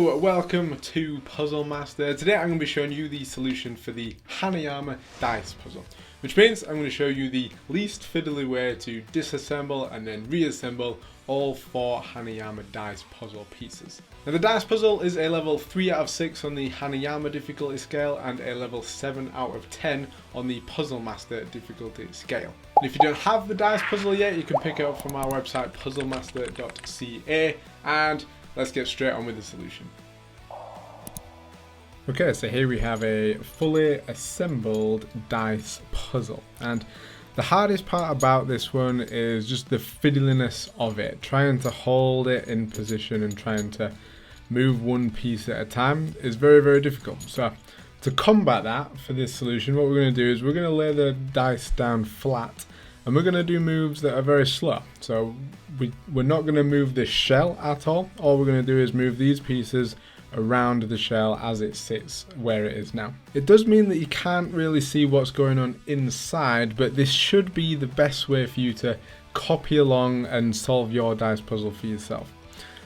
Hello, welcome to Puzzle Master. Today I'm going to be showing you the solution for the Hanayama dice puzzle, which means I'm going to show you the least fiddly way to disassemble and then reassemble all 4 Hanayama dice puzzle pieces. Now the dice puzzle is a level 3 out of 6 on the Hanayama difficulty scale and a level 7 out of 10 on the Puzzle Master difficulty scale. And if you don't have the dice puzzle yet, you can pick it up from our website puzzlemaster.ca, and let's get straight on with the solution. Okay, so here we have a fully assembled dice puzzle, and the hardest part about this one is just the fiddliness of it, trying to hold it in position and trying to move one piece at a time is very, very difficult. So to combat that for this solution, what we're going to do is we're going to lay the dice down flat and we're going to do moves that are very slow. So we're not going to move this shell at all. All we're going to do is move these pieces around the shell as it sits where it is now. It does mean that you can't really see what's going on inside, but this should be the best way for you to copy along and solve your dice puzzle for yourself.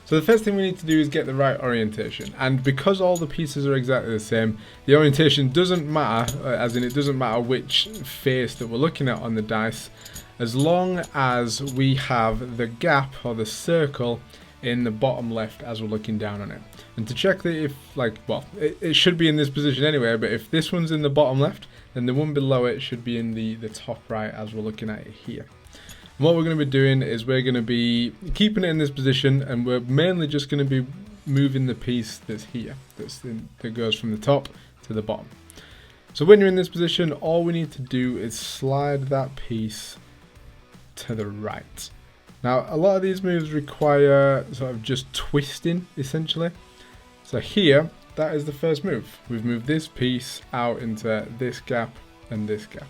So the first thing we need to do is get the right orientation, and because all the pieces are exactly the same, the orientation doesn't matter, as in it doesn't matter which face that we're looking at on the dice, as long as we have the gap or the circle in the bottom left as we're looking down on it. And to check that if, it should be in this position anyway, but if this one's in the bottom left, then the one below it should be in the top right as we're looking at it here. And what we're going to be doing is we're going to be keeping it in this position, and we're mainly just going to be moving the piece that's here, that goes from the top to the bottom. So when you're in this position, all we need to do is slide that piece to the right. Now, a lot of these moves require sort of just twisting, essentially. So here, that is the first move. We've moved this piece out into this gap and this gap.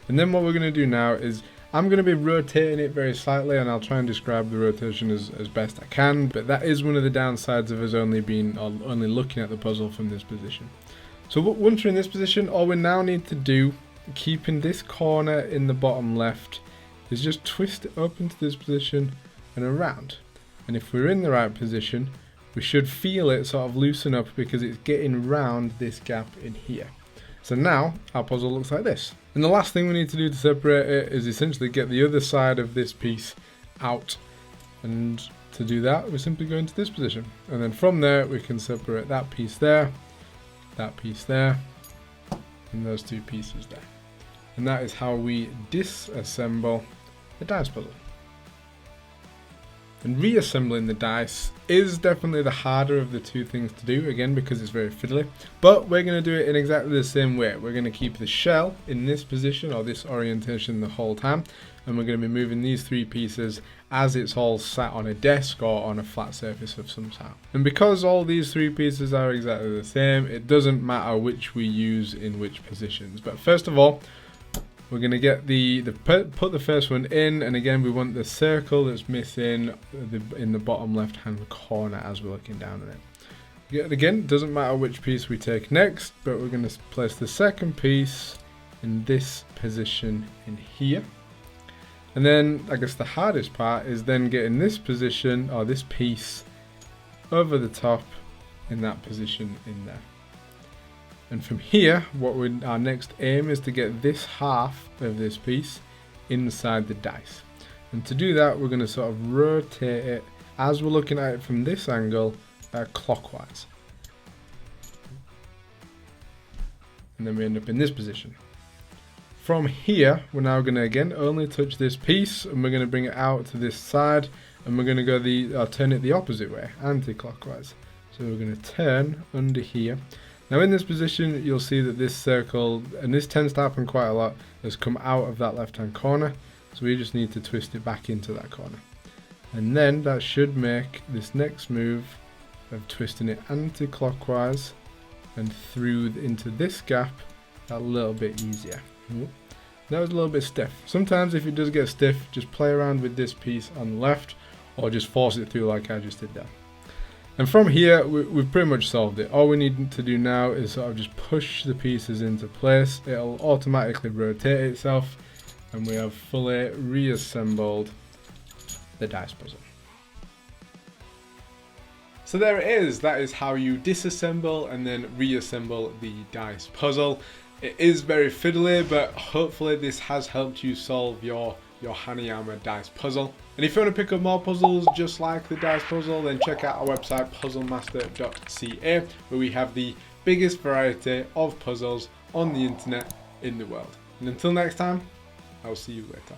And then what we're going to do now is I'm going to be rotating it very slightly, and I'll try and describe the rotation as best I can, but that is one of the downsides of us only looking at the puzzle from this position. So once we're in this position, all we now need to do, keeping this corner in the bottom left, is just twist it up into this position and around. And if we're in the right position, we should feel it sort of loosen up because it's getting round this gap in here. So now our puzzle looks like this. And the last thing we need to do to separate it is essentially get the other side of this piece out. And to do that, we simply go into this position. And then from there, we can separate that piece there, and those two pieces there. And that is how we disassemble the dice puzzle. And reassembling the dice is definitely the harder of the two things to do, again because it's very fiddly, but we're going to do it in exactly the same way. We're going to keep the shell in this position or this orientation the whole time, and we're going to be moving these 3 pieces as it's all sat on a desk or on a flat surface of some sort. And because all these 3 pieces are exactly the same, it doesn't matter which we use in which positions. But first of all, we're going to get put the first one in, and again we want the circle that's missing in the bottom left hand corner as we're looking down at it. Again, doesn't matter which piece we take next, but we're going to place the second piece in this position in here. And then I guess the hardest part is then getting this position or this piece over the top in that position in there. And from here, our next aim is to get this half of this piece inside the dice. And to do that, we're going to sort of rotate it as we're looking at it from this angle clockwise. And then we end up in this position. From here, we're now going to again only touch this piece, and we're going to bring it out to this side, and we're going to go turn it the opposite way, anti-clockwise. So we're going to turn under here. Now in this position, you'll see that this circle, and this tends to happen quite a lot, has come out of that left-hand corner. So we just need to twist it back into that corner. And then that should make this next move of twisting it anti-clockwise and through into this gap a little bit easier. That was a little bit stiff. Sometimes if it does get stiff, just play around with this piece on the left, or just force it through like I just did there. And from here, we've pretty much solved it. All we need to do now is sort of just push the pieces into place. It'll automatically rotate itself, and we have fully reassembled the dice puzzle. So there it is, that is how you disassemble and then reassemble the dice puzzle. It is very fiddly, but hopefully this has helped you solve your Hanayama dice puzzle. And if you want to pick up more puzzles just like the dice puzzle, then check out our website puzzlemaster.ca, where we have the biggest variety of puzzles on the internet in the world. And until next time, I'll see you later.